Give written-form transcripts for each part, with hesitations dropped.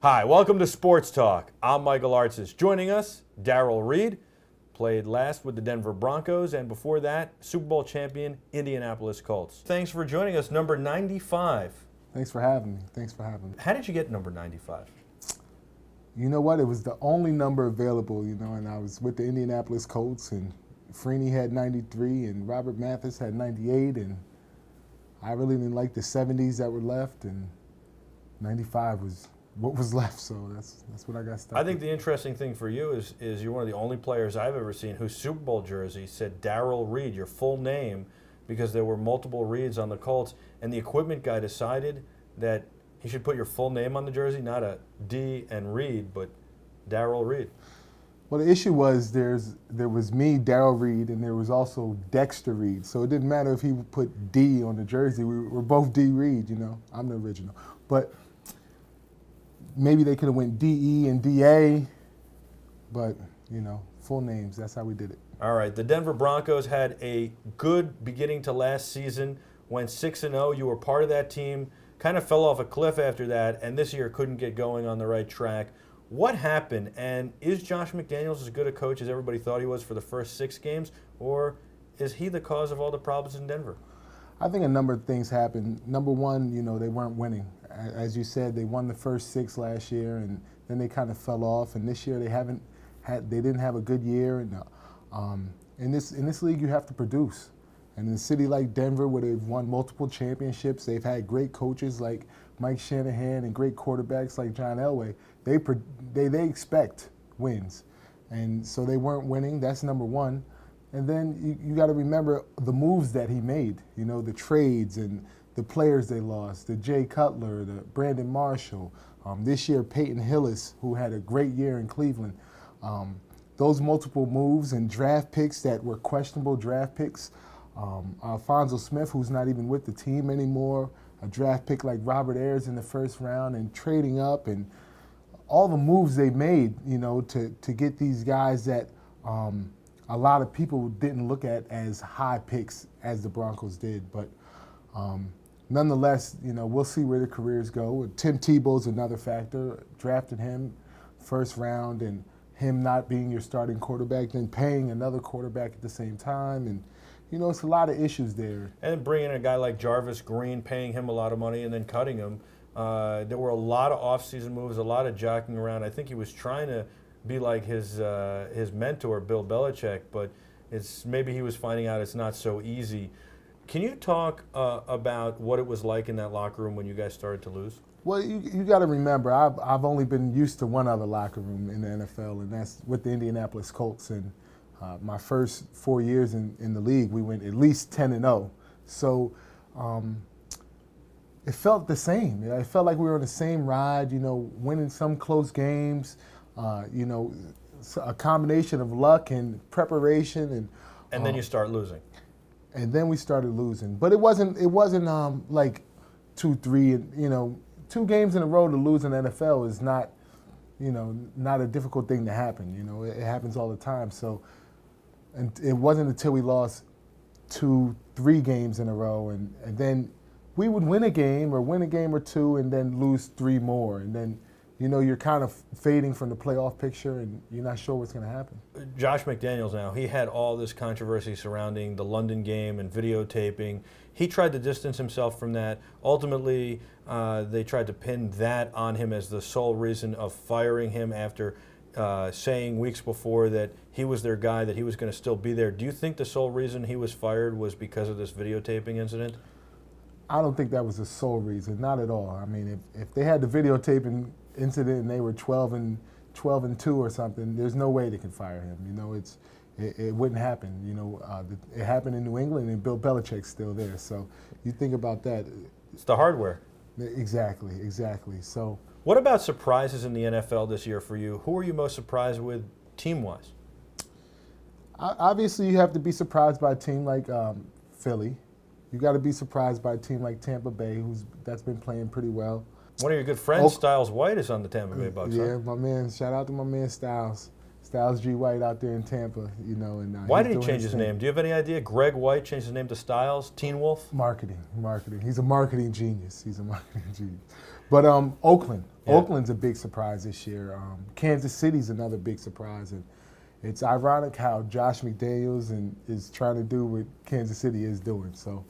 Hi, welcome to Sports Talk. I'm Michael Artsis. Joining us, Darrell Reid, played last with the Denver Broncos, and before that, Super Bowl champion Indianapolis Colts. Thanks for joining us, number 95. Thanks for having me. How did you get number 95? You know what? It was the only number available, and I was with the Indianapolis Colts, and Freeney had 93, and Robert Mathis had 98, and I really didn't like the 70s that were left, and 95 was what was left, so that's what I got stuck I think with. the interesting thing for you is you're one of the only players I've ever seen whose Super Bowl jersey said Darrell Reid, your full name, because there were multiple Reids on the Colts, and the equipment guy decided that he should put your full name on the jersey, not a D and Reid, but Darrell Reid. Well, the issue was there was me, Darrell Reid, and there was also Dexter Reid. So it didn't matter if he put D on the jersey. We were both D Reid, I'm the original. But maybe they could have went DE and DA, but, full names. That's how we did it. All right, the Denver Broncos had a good beginning to last season, went 6-0. You were part of that team, kind of fell off a cliff after that, and this year couldn't get going on the right track. What happened, and is Josh McDaniels as good a coach as everybody thought he was for the first 6 games, or is he the cause of all the problems in Denver? I think a number of things happened. Number one, they weren't winning. As you said, they won the first 6 last year, and then they kind of fell off. And this year they didn't have a good year. And in this league, you have to produce. And in a city like Denver, where they've won multiple championships, they've had great coaches like Mike Shanahan and great quarterbacks like John Elway. They expect wins, and so they weren't winning. That's number one. And then you got to remember the moves that he made. The trades and the players they lost. The Jay Cutler, the Brandon Marshall. This year, Peyton Hillis, who had a great year in Cleveland. Those multiple moves and draft picks that were questionable draft picks. Alfonso Smith, who's not even with the team anymore, a draft pick like Robert Ayers in the first round, and trading up, and all the moves they made, to get these guys that a lot of people didn't look at as high picks as the Broncos did. But nonetheless, we'll see where the careers go. Tim Tebow's another factor. Drafted him first round, and him not being your starting quarterback, then paying another quarterback at the same time, and it's a lot of issues there. And bringing in a guy like Jarvis Green, paying him a lot of money, and then cutting him. There were a lot of offseason moves, a lot of jockeying around. I think he was trying to be like his mentor, Bill Belichick, but maybe he was finding out it's not so easy. Can you talk about what it was like in that locker room when you guys started to lose? Well, you got to remember, I've only been used to one other locker room in the NFL, and that's with the Indianapolis Colts. And my first 4 years in the league, we went at least 10-0. So it felt the same. It felt like we were on the same ride, winning some close games, a combination of luck and preparation. And then you start losing. And then we started losing. But it wasn't like 2-3, 2 games in a row to lose in the NFL is not, not a difficult thing to happen. It happens all the time. So, and it wasn't until we lost 2-3 games in a row, and then we would win a game or 2 and then lose 3 more. And then, you're kind of fading from the playoff picture, and you're not sure what's going to happen. Josh McDaniels now, he had all this controversy surrounding the London game and videotaping. He tried to distance himself from that. Ultimately, they tried to pin that on him as the sole reason of firing him after saying weeks before that he was their guy, that he was going to still be there. Do you think the sole reason he was fired was because of this videotaping incident? I don't think that was the sole reason, not at all. I mean, if they had the videotaping incident and they were 12-2 or something, there's no way they can fire him. It wouldn't happen. It happened in New England, and Bill Belichick's still there. So you think about that. It's the hardware. Exactly. So. What about surprises in the NFL this year for you? Who are you most surprised with team-wise? Obviously, you have to be surprised by a team like Philly. You got to be surprised by a team like Tampa Bay, that's been playing pretty well. One of your good friends, Styles White, is on the Tampa Bay Bucks. Yeah, huh? my man. Shout out to my man Styles. Styles G. White out there in Tampa, And why did he change his name? Do you have any idea? Greg White changed his name to Styles. Teen Wolf. Marketing. He's a marketing genius. But Oakland Yeah. Oakland's a big surprise this year. Kansas City's another big surprise, and it's ironic how Josh McDaniels is trying to do what Kansas City is doing. So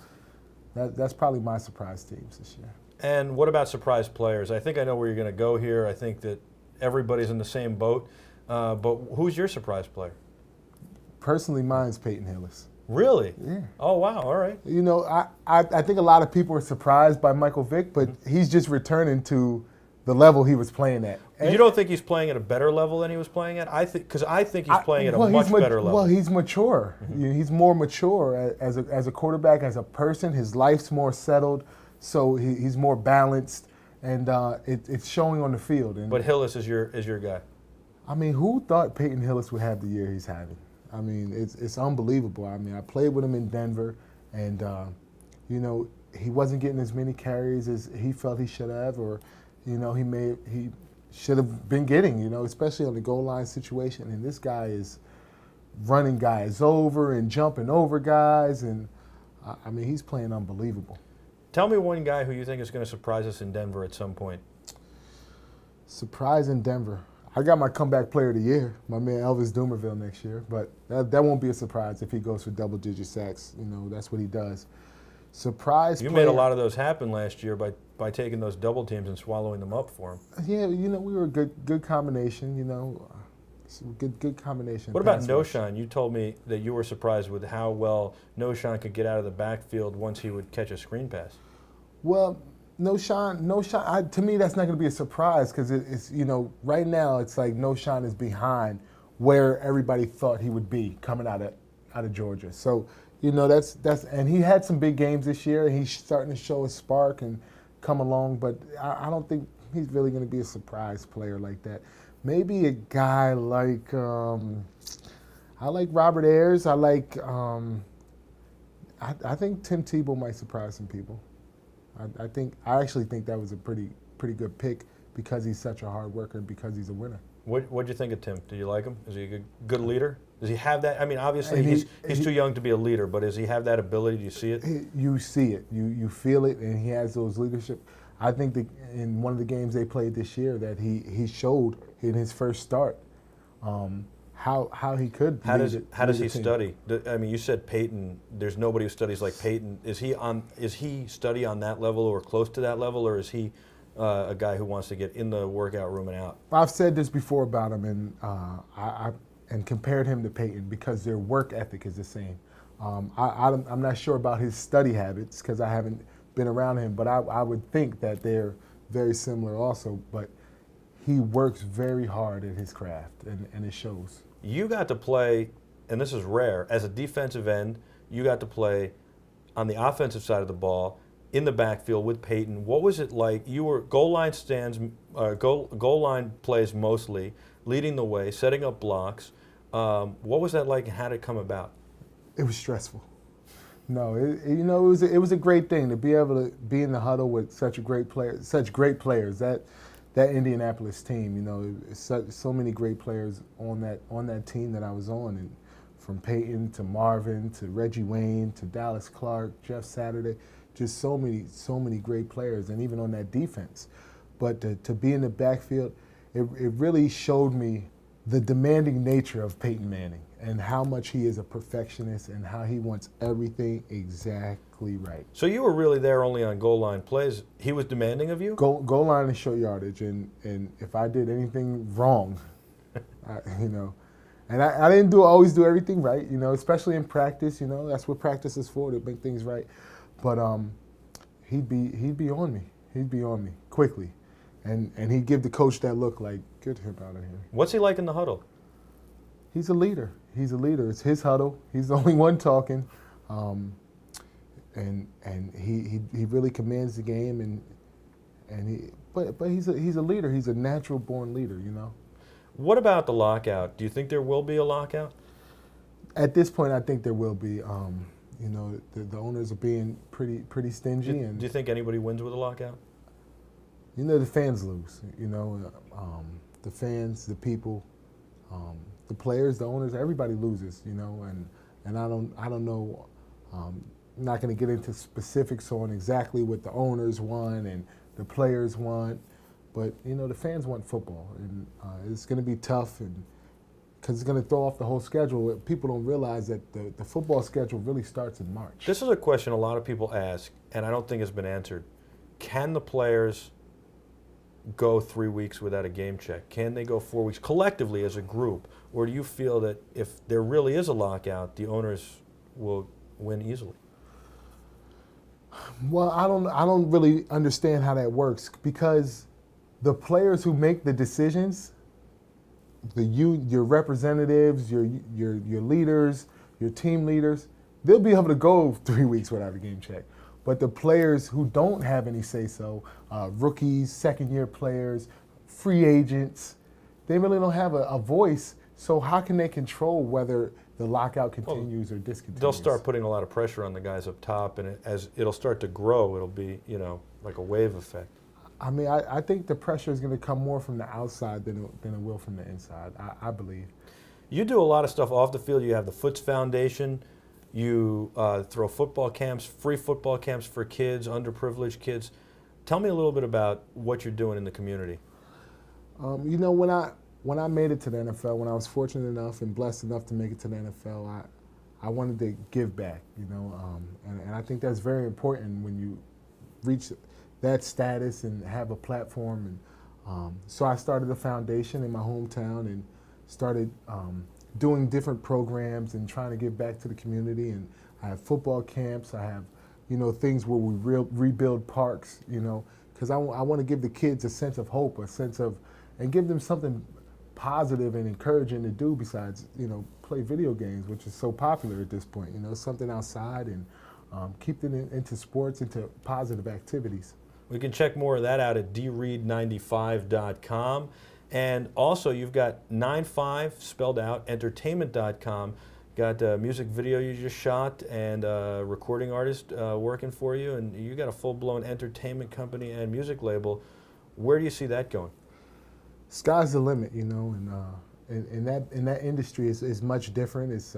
that's probably my surprise teams this year. And what about surprise players? I think I know where you're going to go here. I think that everybody's in the same boat. But who's your surprise player? Personally, mine's Peyton Hillis. Really? Yeah. Oh, wow. All right. You know, I think a lot of people are surprised by Michael Vick, but he's just returning to the level he was playing at. You don't think he's playing at a better level than he was playing at? I think he's playing at a much better level. Well, he's mature. You know, he's more mature as a quarterback, as a person. His life's more settled, so he's more balanced, and it's showing on the field. And but Hillis is your guy. I mean, who thought Peyton Hillis would have the year he's having? I mean, it's unbelievable. I mean, I played with him in Denver, and you know, he wasn't getting as many carries as he felt he should have, or you know, he should have been getting. You know, especially on the goal line situation. And this guy is running guys over and jumping over guys, and I mean, he's playing unbelievable. Tell me one guy who you think is going to surprise us in Denver at some point. Surprise in Denver. I got my comeback player of the year, my man Elvis Dumervil next year, but that won't be a surprise if he goes for double-digit sacks. You know, that's what he does. Surprise You player. made a lot of those happen last year by taking those double teams and swallowing them up for him. Yeah, you know, we were a good combination, you know, good combination. What about pass rush. Noshan? You told me that you were surprised with how well Noshan could get out of the backfield once he would catch a screen pass. Well, Noshan. To me, that's not going to be a surprise because it's, you know, right now it's like Noshan is behind where everybody thought he would be coming out of Georgia. So, you know, that's and he had some big games this year, and he's starting to show a spark and come along. But I don't think he's really going to be a surprise player like that. Maybe a guy like I like Robert Ayers. I like I think Tim Tebow might surprise some people. I actually think that was a pretty good pick because he's such a hard worker and because he's a winner. What'd you think of Tim? Do you like him? Is he a good leader? Does he have that? I mean, obviously And he's too young to be a leader, but does he have that ability? Do you see it? You see it. You feel it, and he has those leadership. I think that in one of the games they played this year that he showed in his first start how he could. How does he team. study? I mean, you said Peyton. There's nobody who studies like Peyton. Is he study on that level or close to that level, or is he a guy who wants to get in the workout room and out? I've said this before about him, and I compared him to Peyton because their work ethic is the same. I'm not sure about his study habits because I haven't been around him, but I would think that they're very similar also. But he works very hard at his craft, and it shows. You got to play, and this is rare, as a defensive end, you got to play on the offensive side of the ball in the backfield with Peyton. What was it like? You were goal line stands, goal line plays mostly, leading the way, setting up blocks. What was that like, and how did it come about? It was stressful. No, it was a great thing to be able to be in the huddle with such great players. That Indianapolis team, you know, so many great players on that team that I was on, and from Peyton to Marvin to Reggie Wayne to Dallas Clark, Jeff Saturday, just so many great players, and even on that defense. But to be in the backfield, it really showed me the demanding nature of Peyton Manning and how much he is a perfectionist and how he wants everything exactly right. So you were really there only on goal line plays. He was demanding of you? Goal line and short yardage, and if I did anything wrong, you know, and I didn't always do everything right, you know, especially in practice. You know, that's what practice is for, to make things right. But he'd be on me. He'd be on me quickly, and he'd give the coach that look like, get him out of here. What's he like in the huddle? He's a leader. He's a leader. It's his huddle. He's the only one talking, and he really commands the game. But he's a leader. He's a natural born leader. You know. What about the lockout? Do you think there will be a lockout? At this point, I think there will be. You know, the owners are being pretty stingy. Do you think anybody wins with a lockout? You know, the fans lose. You know, the fans, the people. The players, the owners, everybody loses, you know, and I don't know. I'm not going to get into specifics on exactly what the owners want and the players want, But the fans want football, and it's going to be tough, and because it's going to throw off the whole schedule. People don't realize that the football schedule really starts in March. This is a question a lot of people ask, and I don't think it's been answered. Can the players go 3 weeks without a game check? Can they go 4 weeks collectively as a group? Or do you feel that if there really is a lockout, the owners will win easily? Well, I don't really understand how that works, because the players who make the decisions, your representatives, your leaders, your team leaders, they'll be able to go 3 weeks without a game check. But the players who don't have any say-so, rookies, second-year players, free agents, they really don't have a voice. So how can they control whether the lockout continues or discontinues? They'll start putting a lot of pressure on the guys up top, and as it'll start to grow, it'll be like a wave effect. I mean, I think the pressure is going to come more from the outside than it will from the inside, I believe. You do a lot of stuff off the field. You have the Foots Foundation. You throw football camps, free football camps for kids, underprivileged kids. Tell me a little bit about what you're doing in the community. When I made it to the NFL, when I was fortunate enough and blessed enough to make it to the NFL, I wanted to give back, and I think that's very important when you reach that status and have a platform. And so I started a foundation in my hometown and started doing different programs and trying to give back to the community. And I have football camps. I have, things where we rebuild parks, because I want to give the kids a sense of hope, and give them something positive and encouraging to do besides, play video games, which is so popular at this point. Something outside, and keep them into sports, into positive activities. We can check more of that out at dreed95.com. And also, you've got 95 spelled out, entertainment.com. Got a music video you just shot and a recording artist working for you, and you got a full-blown entertainment company and music label. Where do you see that going? Sky's the limit, and in that industry is much different. It's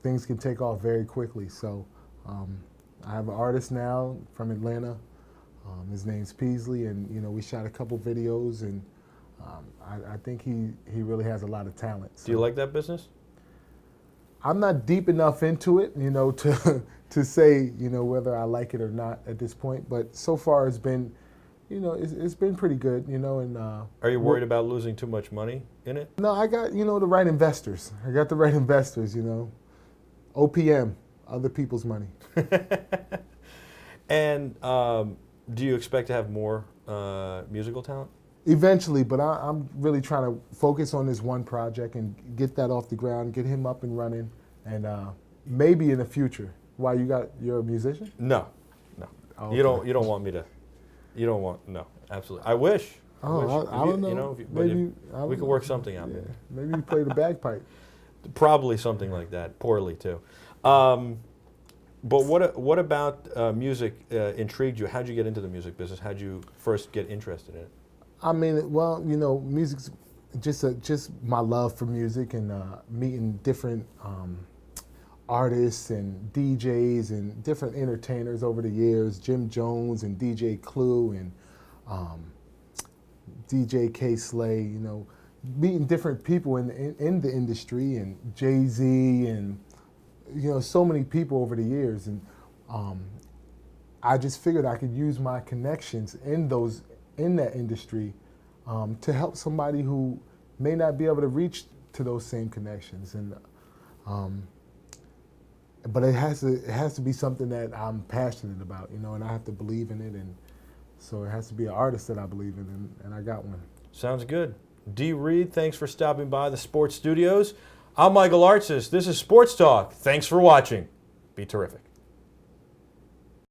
things can take off very quickly. So I have an artist now from Atlanta. His name's Peasley, and we shot a couple videos, and I think he really has a lot of talent. So. Do you like that business? I'm not deep enough into it, to say whether I like it or not at this point. But so far, it's been, it's been pretty good, and. Are you worried about losing too much money in it? No, I got the right investors. I got the right investors, OPM, other people's money. And do you expect to have more musical talent? Eventually, but I'm really trying to focus on this one project and get that off the ground, get him up and running, and maybe in the future. Why, you're a musician? No. Oh, okay. You don't want me to. You don't want, no, absolutely. I wish. I don't know. We could work something out. Yeah, maybe you play the bagpipe. Probably something like that, poorly too. But what about music intrigued you? How'd you get into the music business? How'd you first get interested in it? I mean, well, music's just my love for music, and meeting different artists and DJs and different entertainers over the years. Jim Jones and DJ Clue and DJ K Slay. Meeting different people in the industry, and Jay-Z, and so many people over the years, and I just figured I could use my connections in that industry to help somebody who may not be able to reach to those same connections, and but it has to be something that I'm passionate about, and I have to believe in it, and so it has to be an artist that I believe in, and I got one. Sounds good. D. Reid, thanks for stopping by the Sports Studios. I'm Michael Artsis. This is Sports Talk. Thanks for watching. Be terrific.